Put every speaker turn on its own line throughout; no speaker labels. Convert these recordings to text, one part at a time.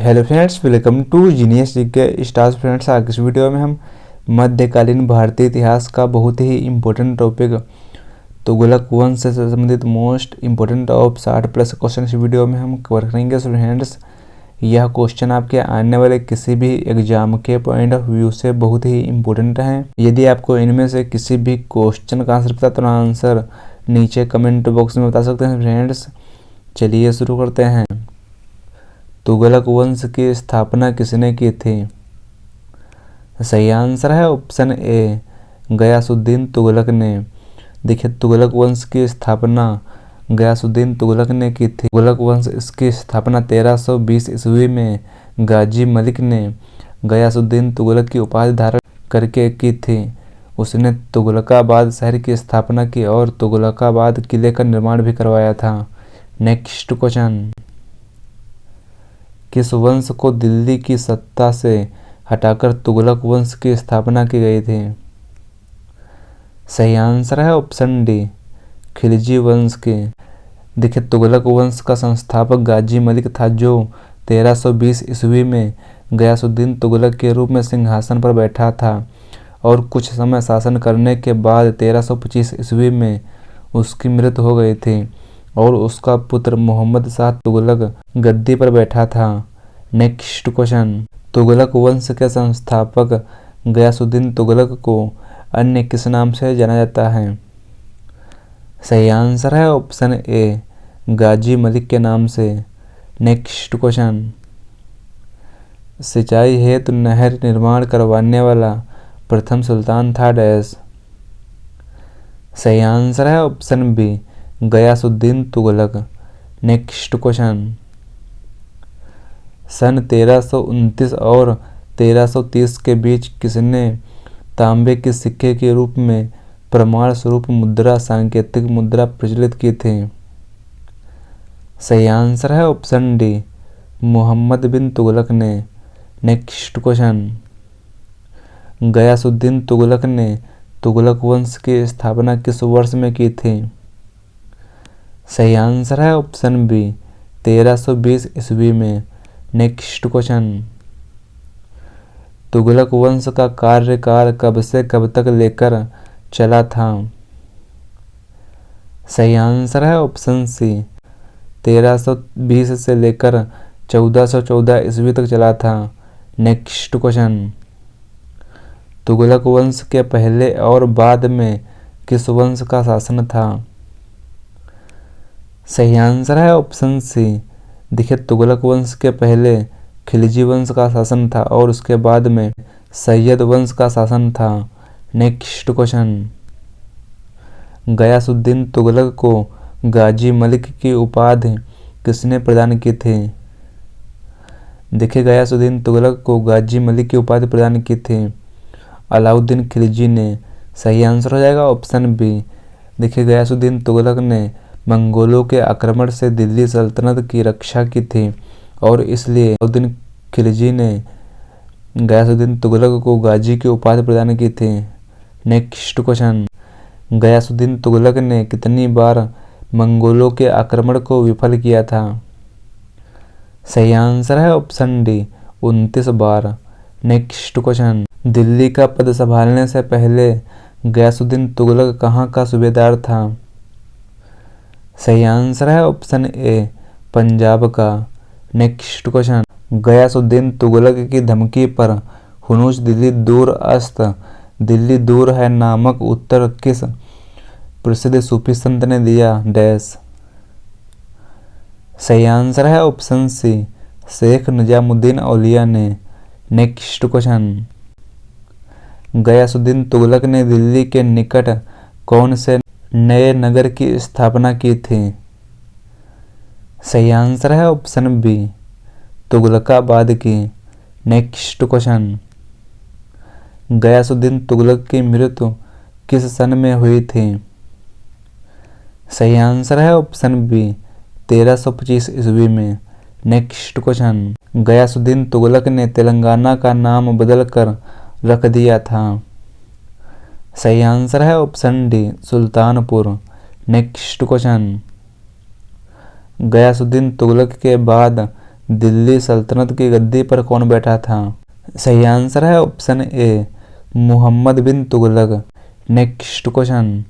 Hello friends, welcome to genius GK stars. Friends, आज इस video में हम मध्यकालीन भारतीय इतिहास का बहुत ही इम्पोर्टेंट टॉपिक तुगलक वंश से संबंधित मोस्ट इम्पोर्टेंट ऑफ 60+ क्वेश्चन इस वीडियो में हम कवर करेंगे। फ्रेंड्स, यह क्वेश्चन आपके आने वाले किसी भी एग्जाम के पॉइंट ऑफ व्यू से बहुत ही इम्पोर्टेंट हैं। यदि आपको इनमें से किसी भी क्वेश्चन का आंसर पता तो आंसर नीचे कमेंट बॉक्स में बता सकते हैं। फ्रेंड्स, चलिए शुरू करते हैं। तुगलक वंश की स्थापना किसने की थी? सही आंसर है ऑप्शन ए, गयासुद्दीन तुगलक ने। देखिए, तुगलक वंश की स्थापना गयासुद्दीन तुगलक ने की थी। तुगलक वंश इसकी स्थापना 1320 ईस्वी में गाजी मलिक ने गयासुद्दीन तुगलक की उपाधि धारण करके की थी। उसने तुगलकाबाद शहर की स्थापना की और तुगलकाबाद किले का निर्माण भी करवाया था। नेक्स्ट क्वेश्चन, किस वंश को दिल्ली की सत्ता से हटाकर तुगलक वंश की स्थापना की गई थी? सही आंसर है ऑप्शन डी, खिलजी वंश की। देखिए, तुगलक वंश का संस्थापक गाजी मलिक था, जो 1320 ईस्वी में गयासुद्दीन तुगलक के रूप में सिंहासन पर बैठा था और कुछ समय शासन करने के बाद 1325 ईस्वी में उसकी मृत्यु हो गई थी और उसका पुत्र मोहम्मद शाह तुगलक गद्दी पर बैठा था। नेक्स्ट क्वेश्चन, तुगलक वंश के संस्थापक गयासुद्दीन तुगलक को अन्य किस नाम से जाना जाता है? सही आंसर है ऑप्शन ए, गाजी मलिक के नाम से। नेक्स्ट क्वेश्चन, सिंचाई हेतु नहर निर्माण करवाने वाला प्रथम सुल्तान था डैश। सही आंसर है option B, Ghiyasuddin Tughlaq. Next question, सन 1329 और 1330 के बीच किसने तांबे के सिक्के के रूप में प्रमाण स्वरूप मुद्रा सांकेतिक मुद्रा प्रचलित की थी? सही आंसर है ऑप्शन डी, मोहम्मद बिन तुगलक ने। नेक्स्ट क्वेश्चन, गयासुद्दीन तुगलक ने तुगलक वंश की स्थापना किस वर्ष में की थी? सही आंसर है ऑप्शन बी, 1320 ईस्वी में। नेक्स्ट क्वेश्चन, तुगलक वंश का कार्यकाल कब से कब तक लेकर चला था? सही आंसर है ऑप्शन सी, 1320 से लेकर 1414 ईस्वी तक चला था। नेक्स्ट क्वेश्चन, तुगलक वंश के पहले और बाद में किस वंश का शासन था? सही आंसर है ऑप्शन सी। देखिए, तुगलक वंश के पहले खिलजी वंश का शासन था और उसके बाद में सैयद वंश का शासन था। नेक्स्ट क्वेश्चन, गयासुद्दीन तुगलक को गाजी मलिक की उपाधि किसने प्रदान की थी? देखिए, गयासुद्दीन तुगलक को गाजी मलिक की उपाधि प्रदान की थी अलाउद्दीन खिलजी ने। सही आंसर हो जाएगा ऑप्शन बी। देखिए, गयासुद्दीन तुगलक ने मंगोलों के आक्रमण से दिल्ली सल्तनत की रक्षा की थी और इसलिए अलाउद्दीन खिलजी ने गयासुद्दीन तुगलक को गाजी की उपाधि प्रदान की थी। नेक्स्ट क्वेश्चन, गयासुद्दीन तुगलक ने कितनी बार मंगोलों के आक्रमण को विफल किया था? सही आंसर है ऑप्शन डी, 29 बार। नेक्स्ट क्वेश्चन, दिल्ली का पद संभालने से पहले गयासुद्दीन तुगलक कहाँ का सूबेदार था? सही आंसर है ऑप्शन ए, पंजाब का। नेक्स्ट क्वेश्चन, गयासुद्दीन तुगलक की धमकी पर हुनूस दिल्ली दूर है नामक उत्तर किस प्रसिद्ध सूफी संत ने दिया डैश? सही आंसर है ऑप्शन सी, शेख निजामुद्दीन औलिया ने। नेक्स्ट क्वेश्चन, गयासुद्दीन तुगलक ने दिल्ली के निकट कौन से नए नगर की स्थापना की थी? सही आंसर है ऑप्शन बी, तुगलकाबाद की। नेक्स्ट क्वेश्चन, गयासुद्दीन तुगलक की मृत्यु किस सन में हुई थी? सही आंसर है ऑप्शन बी, 1325 ईस्वी में। नेक्स्ट क्वेश्चन, गयासुद्दीन तुगलक ने तेलंगाना का नाम बदलकर रख दिया था? सही आंसर है option D, Sultanpur. Next question, Ghiyasuddin Tughlaq के बाद दिल्ली सल्तनत की गद्दी पर कौन बैठा था? सही आंसर है option A, Mohammad bin Tughlaq. Next question,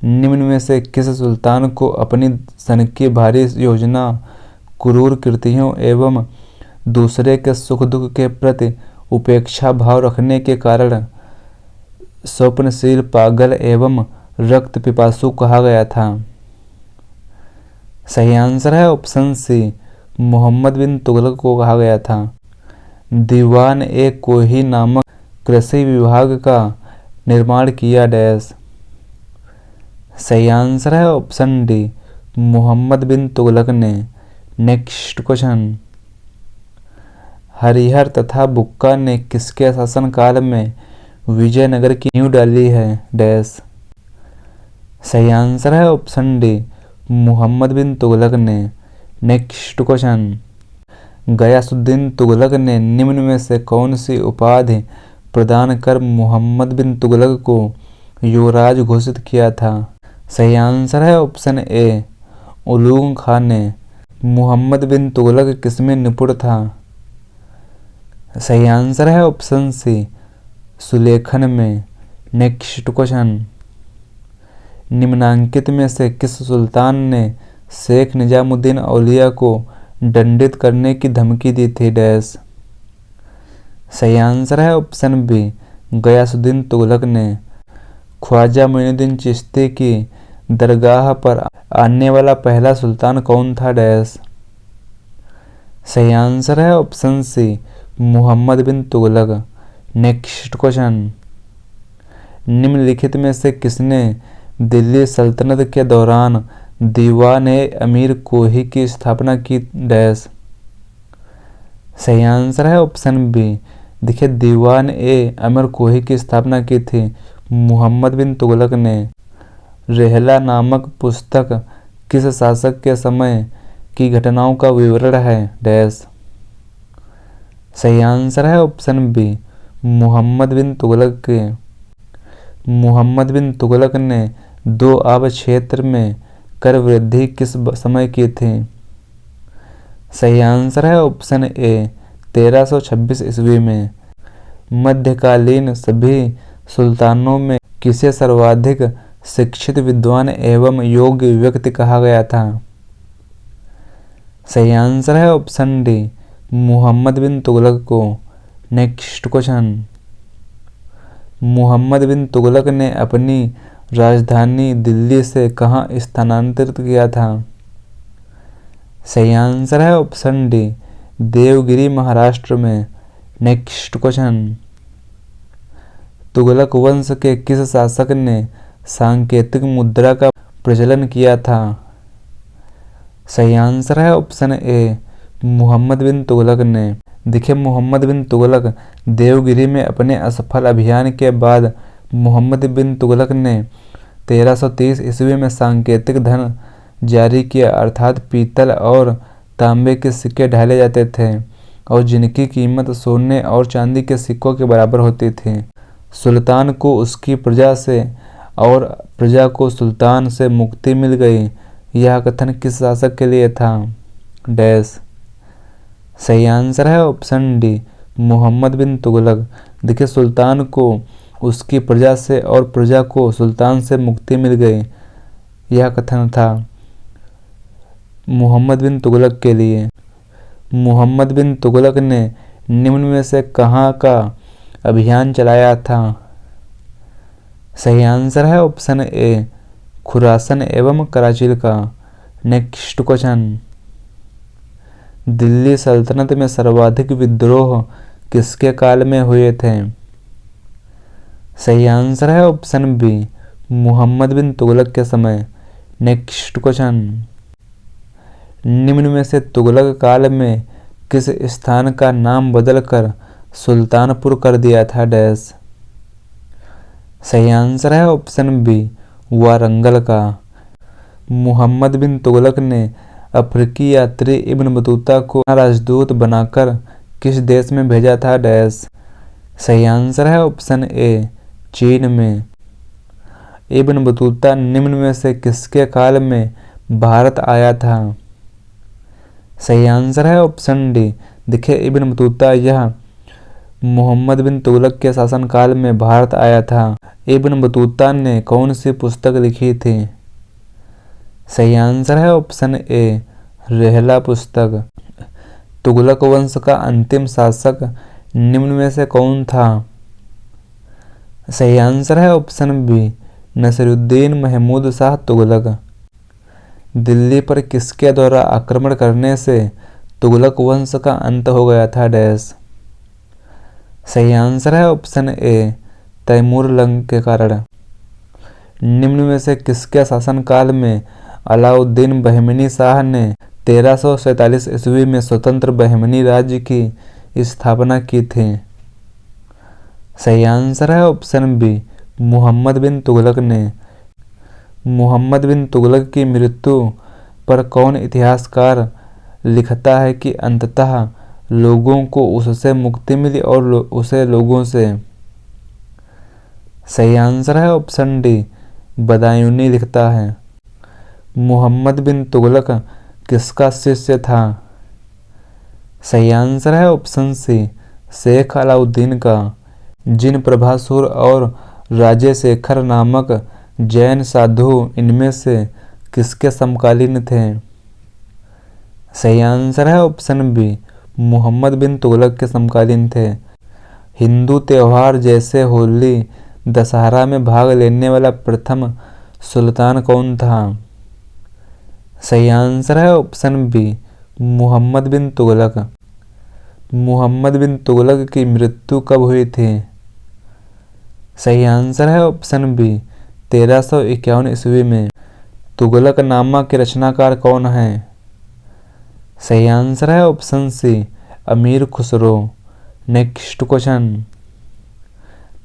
निम्न में से किस सुल्तान को अपनी सन की भारी योजना, क्रूर कृतियों एवं दूसरे के सुख दुख के प्रति उपेक्षा भाव रखने के कारण स्वप्नशील, पागल एवं रक्त पिपासु कहा गया था? सही आंसर है ऑप्शन सी, मोहम्मद बिन तुगलक को कहा गया था। दीवान ए कोही नामक कृषि विभाग का निर्माण किया डैश? सही आंसर है ऑप्शन डी, मोहम्मद बिन तुगलक ने। नेक्स्ट क्वेश्चन, हरिहर तथा बुक्का ने किसके शासनकाल में विजयनगर की नींव डाली है डैश? सही आंसर है ऑप्शन डी, मोहम्मद बिन तुगलक ने। नेक्स्ट क्वेश्चन, गयासुद्दीन तुगलक ने निम्न में से कौन सी उपाधि प्रदान कर मोहम्मद बिन तुगलक को युवराज घोषित किया था? सही आंसर है ऑप्शन ए, उलूग खान ने। मोहम्मद बिन तुगलक किसमें निपुण था? सही आंसर है ऑप्शन सी, सुलेखन में। नेक्स्ट क्वेश्चन, निम्नांकित में से किस सुल्तान ने शेख निजामुद्दीन औलिया को दंडित करने की धमकी दी थी डैश? सही आंसर है ऑप्शन बी, गयासुद्दीन तुगलक ने। ख्वाजा मोइनुद्दीन चिश्ती की दरगाह पर आने वाला पहला सुल्तान कौन था डैश? सही आंसर है ऑप्शन सी, मोहम्मद बिन तुगलक। नेक्स्ट क्वेश्चन, निम्नलिखित में से किसने दिल्ली सल्तनत के दौरान दीवान ए अमीर कोही की स्थापना की डैश? सही आंसर है ऑप्शन बी, देखिए दीवान ए अमीर कोही की स्थापना की थी मोहम्मद बिन तुगलक ने। रेहला नामक पुस्तक किस शासक के समय की घटनाओं का विवरण है डैश? सही आंसर है ऑप्शन बी, मोहम्मद बिन तुगलक के। मोहम्मद बिन तुगलक ने दोआब क्षेत्र में कर वृद्धि किस समय की थी? सही आंसर है ऑप्शन ए, 1326 ईस्वी में। मध्यकालीन सभी सुल्तानों में किसे सर्वाधिक शिक्षित, विद्वान एवं योग्य व्यक्ति कहा गया था? सही आंसर है ऑप्शन डी, मोहम्मद बिन तुगलक को। नेक्स्ट क्वेश्चन, मोहम्मद बिन तुगलक ने अपनी राजधानी दिल्ली से कहाँ स्थानांतरित किया था? सही आंसर है ऑप्शन डी, देवगिरी महाराष्ट्र में। नेक्स्ट क्वेश्चन, तुगलक वंश के किस शासक ने सांकेतिक मुद्रा का प्रचलन किया था? सही आंसर है ऑप्शन ए, मोहम्मद बिन तुगलक ने। देखिए मोहम्मद बिन तुगलक देवगिरी में अपने असफल अभियान के बाद मोहम्मद बिन तुगलक ने 1330 ईस्वी में सांकेतिक धन जारी किया, अर्थात पीतल और तांबे के सिक्के ढाले जाते थे और जिनकी कीमत सोने और चांदी के सिक्कों के बराबर होती थी। सुल्तान को उसकी प्रजा से और प्रजा को सुल्तान से मुक्ति मिल गई। यह कथन किस शासक के लिए था डैश? सही आंसर है ऑप्शन डी, मोहम्मद बिन तुगलक। देखिए सुल्तान को उसकी प्रजा से और प्रजा को सुल्तान से मुक्ति मिल गई, यह कथन था मोहम्मद बिन तुगलक के लिए। मोहम्मद बिन तुगलक ने निम्न में से कहाँ का अभियान चलाया था? सही आंसर है ऑप्शन ए, खुरासन एवं कराचिल का। नेक्स्ट क्वेश्चन, दिल्ली सल्तनत में सर्वाधिक विद्रोह किसके काल में हुए थे? सही आंसर है ऑप्शन बी, मोहम्मद बिन तुगलक के समय। नेक्स्ट क्वेश्चन, निम्न में से तुगलक काल में किस स्थान का नाम बदलकर सुल्तानपुर कर दिया था डैश? सही आंसर है ऑप्शन बी, वारंगल का। मोहम्मद बिन तुगलक ने अफ्रीकी यात्री इब्न बतूता को राजदूत बनाकर किस देश में भेजा था डैश? सही आंसर है ऑप्शन ए, चीन में। इब्न बतूता निम्न में से किसके काल में भारत आया था? सही आंसर है ऑप्शन डी। देखिए इब्न बतूता यह मोहम्मद बिन तुगलक के शासनकाल में भारत आया था। इब्न बतूता ने कौन सी पुस्तक लिखी थी? सही आंसर है ऑप्शन ए रहला पुस्तक। तुगलक वंश का अंतिम शासक निम्न में से कौन था? सही आंसर है ऑप्शन बी नसीरुद्दीन महमूद शाह तुगलक। दिल्ली पर किसके द्वारा आक्रमण करने से तुगलक वंश का अंत हो गया था? डैश। सही आंसर है ऑप्शन ए तैमूर लंग के कारण। निम्न में से किसके शासनकाल में अलाउद्दीन बहमनी शाह ने 1347 ईस्वी में स्वतंत्र बहमनी राज्य की स्थापना की थी? सही आंसर है ऑप्शन बी मोहम्मद बिन तुगलक ने। मोहम्मद बिन तुगलक की मृत्यु पर कौन इतिहासकार लिखता है कि अंततः लोगों को उससे मुक्ति मिली और उसे लोगों से? सही आंसर है ऑप्शन डी बदायूनी लिखता है। मोहम्मद बिन तुगलक किसका शिष्य था? सही आंसर है ऑप्शन सी शेख अलाउद्दीन का। जिन प्रभासुर और राजे शेखर नामक जैन साधु इनमें से किसके समकालीन थे? सही आंसर है ऑप्शन बी मोहम्मद बिन तुगलक के समकालीन थे। हिंदू त्योहार जैसे होली दशहरा में भाग लेने वाला प्रथम सुल्तान कौन था? सही आंसर है ऑप्शन बी मोहम्मद बिन तुगलक। मोहम्मद बिन तुगलक की मृत्यु कब हुई थी? सही आंसर है ऑप्शन बी 1351 ईस्वी में। तुगलक नामा के रचनाकार कौन है? सही आंसर है option C Amir Khusro. Next question,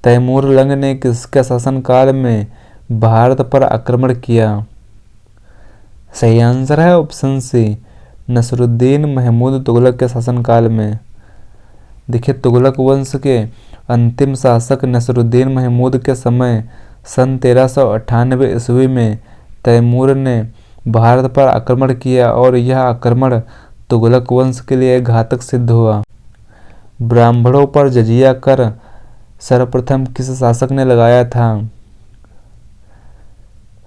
Timur Lang ने किसके शासनकाल में भारत पर आक्रमण किया? सही आंसर है ऑप्शन सी नसरुद्दीन महमूद तुगलक के शासनकाल में। देखिए तुगलक वंश के अंतिम शासक नसरुद्दीन महमूद के समय सन 1398 ईस्वी में तैमूर ने भारत पर आक्रमण किया और यह आक्रमण तुगलक वंश के लिए घातक सिद्ध हुआ। ब्राह्मणों पर जजिया कर सर्वप्रथम किस शासक ने लगाया था?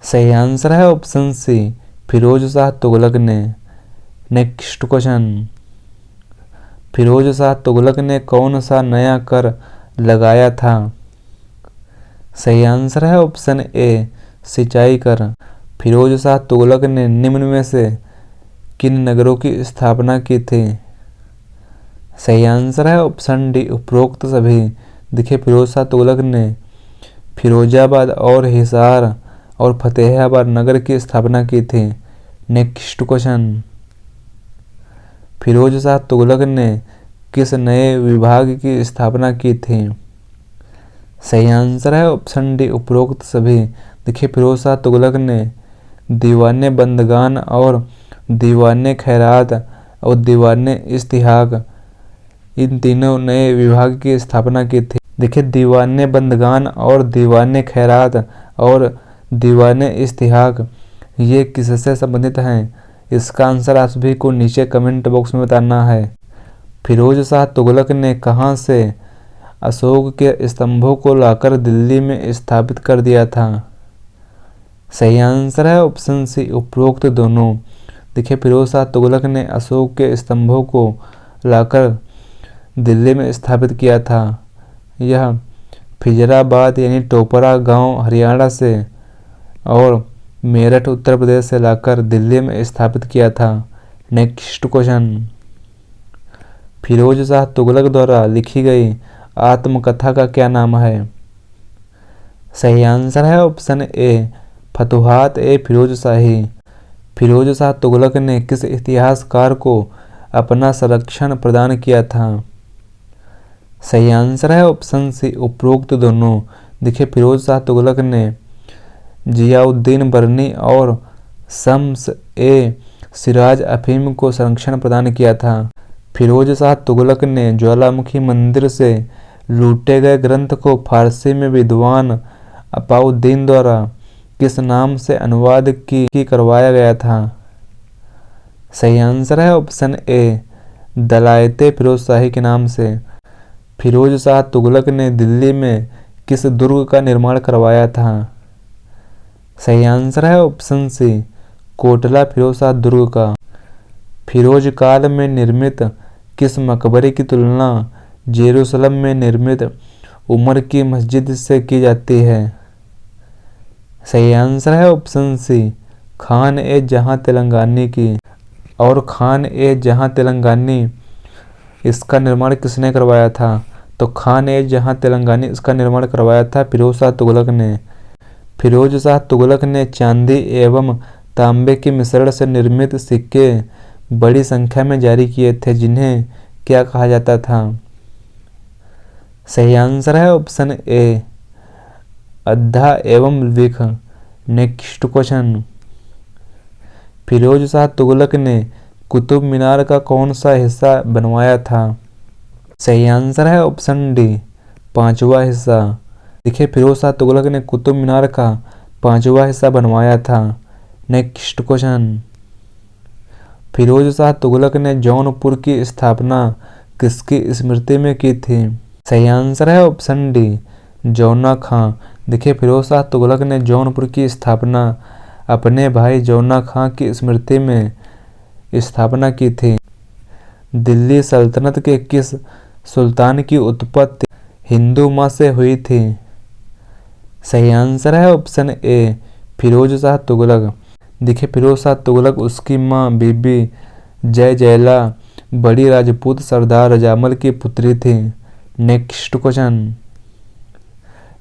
सही आंसर है ऑप्शन सी फिरोज शाह तुगलक ने। नेक्स्ट क्वेश्चन, फिरोज शाह तुगलक ने कौन सा नया कर लगाया था? सही आंसर है ऑप्शन ए सिंचाई कर। फिरोज शाह तुगलक ने निम्न में से किन नगरों की स्थापना की थी? सही आंसर है ऑप्शन डी उपरोक्त सभी। देखिए फिरोज शाह तुगलक ने फिरोजाबाद और हिसार और फतेहाबाद नगर की स्थापना की थी। नेक्स्ट क्वेश्चन, फिरोज शाह तुगलक ने किस नए विभाग की स्थापना की थी? सही आंसर है ऑप्शन डी उपरोक्त सभी। देखिए फिरोज शाह तुगलक ने दीवाने बंदगान और दीवाने खैरात और दीवाने इस्तिहाक इन तीनों नए विभाग की स्थापना की थी। देखिए दीवाने बंदगान और दीवाने खैरात और दीवाने इस्तिहाक ये किससे संबंधित हैं? इसका आंसर आप सभी को नीचे कमेंट बॉक्स में बताना है। फिरोज शाह तुगलक ने कहां से अशोक के स्तंभों को लाकर दिल्ली में स्थापित कर दिया था? सही आंसर है ऑप्शन सी उपरोक्त दोनों। देखिए फिरोज शाह तुगलक ने अशोक के स्तंभों को लाकर दिल्ली में स्थापित किया था। यह फिजराबाद यानी टोपरा गांव हरियाणा से और मेरठ उत्तर प्रदेश से लाकर दिल्ली में स्थापित किया था। नेक्स्ट क्वेश्चन, फिरोज शाह तुगलक द्वारा लिखी गई आत्मकथा का क्या नाम है? सही आंसर है ऑप्शन ए फतुहात ए फिरोज शाही। फिरोज शाह तुगलक ने किस इतिहासकार को अपना संरक्षण प्रदान किया था? सही आंसर है ऑप्शन सी उपरोक्त दोनों। देखिए फिरोज शाह तुगलक ने जियाउद्दीन बरनी और शम्स ए सिराज अफीम को संरक्षण प्रदान किया था। फिरोज शाह तुगलक ने ज्वालामुखी मंदिर से लूटे गए ग्रंथ को फारसी में विद्वान अपाउद्दीन द्वारा किस नाम से अनुवाद की करवाया गया था? सही आंसर है ऑप्शन ए, दलायते फिरोज शाही के नाम से। फिरोज शाह तुगलक ने दिल्ली में किस दुर्ग का निर्माण करवाया था? सही आंसर है ऑप्शन सी, कोटला फिरोज शाह दुर्ग का। फिरोज काल में निर्मित किस मकबरे की तुलना जेरूसलम में निर्मित उमर की मस्जिद से की जाती है? सही आंसर है ऑप्शन सी, खान ए जहां तेलंगानी की। और खान ए जहां तेलंगानी इसका निर्माण किसने करवाया था? तो खान ए जहां तेलंगानी इसका निर्माण करवाया था फिरोज शाह तुगलक ने। फिरोज शाह तुगलक ने चांदी एवं तांबे के मिश्रण से निर्मित सिक्के बड़ी संख्या में जारी किए थे, जिन्हें क्या कहा जाता था? सही आंसर है ऑप्शन ए, अद्धा एवं विख। नेक्स्ट क्वेश्चन, फिरोज शाह तुगलक ने कुतुब मीनार का कौन सा हिस्सा बनवाया था? सही आंसर है ऑप्शन डी, पांचवा हिस्सा। देखिए, फिरोज शाह तुगलक ने कुतुब मीनार का पांचवा हिस्सा बनवाया था। नेक्स्ट क्वेश्चन, फिरोज शाह तुगलक ने जौनपुर की स्थापना किसकी स्मृति में की थी? सही आंसर है ऑप्शन डी, जौना खां। देखिए, फिरोज शाह तुगलक ने जौनपुर की स्थापना अपने भाई जौना खां की स्मृति में स्थापना की थी। दिल्ली सल्तनत के किस सुल्तान की उत्पत्ति हिंदू मां से हुई थी? सही आंसर है ऑप्शन ए, फिरोज शाह तुगलक। देखिए, फिरोज शाह तुगलक उसकी मां बीबी जय जयला बड़ी राजपूत सरदार रजामल की पुत्री थी। नेक्स्ट क्वेश्चन,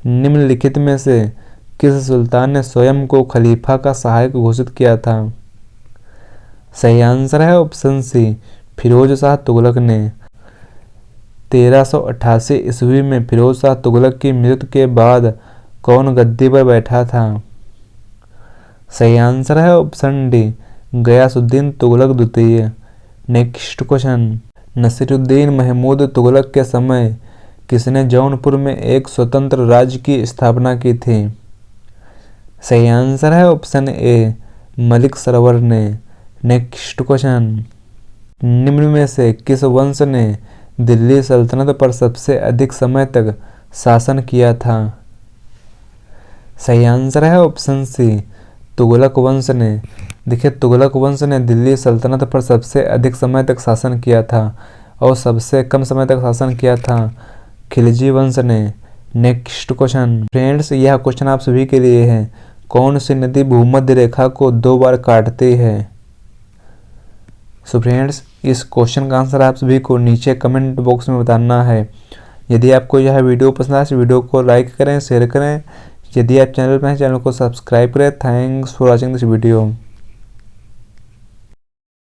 निम्नलिखित में से किस सुल्तान ने स्वयं को खलीफा का सहायक घोषित किया था? सही आंसर है ऑप्शन सी, फिरोज शाह तुगलक ने। 1388 ईस्वी में फिरोज शाह तुगलक की मृत्यु के बाद कौन गद्दी पर बैठा था? सही आंसर है ऑप्शन डी, गयासुद्दीन तुगलक द्वितीय। नेक्स्ट क्वेश्चन, नसीरुद्दीन महमूद तुगलक के समय किसने जौनपुर में एक स्वतंत्र राज्य की स्थापना की थी? सही आंसर है ऑप्शन ए, मलिक सरवर ने। नेक्स्ट क्वेश्चन, निम्न में से किस वंश ने दिल्ली सल्तनत पर सबसे अधिक समय तक शासन किया था? सही आंसर है ऑप्शन सी, तुगलक वंश ने। देखिए, तुगलक वंश ने दिल्ली सल्तनत पर सबसे अधिक समय तक शासन किया था और सबसे कम समय तक शासन किया था खिलजी वंश ने। नेक्स्ट क्वेश्चन, फ्रेंड्स, यह क्वेश्चन आप सभी के लिए है। कौन सी नदी भूमध्य रेखा को 2 बार काटती है? सो फ्रेंड्स, इस क्वेश्चन का आंसर आप सभी को नीचे कमेंट बॉक्स में बताना है। यदि आपको यह वीडियो पसंद आए तो वीडियो को लाइक करें, शेयर करें। यदि आप चैनल पर हैं, चैनल को सब्सक्राइब करें। Thanks for watching this video.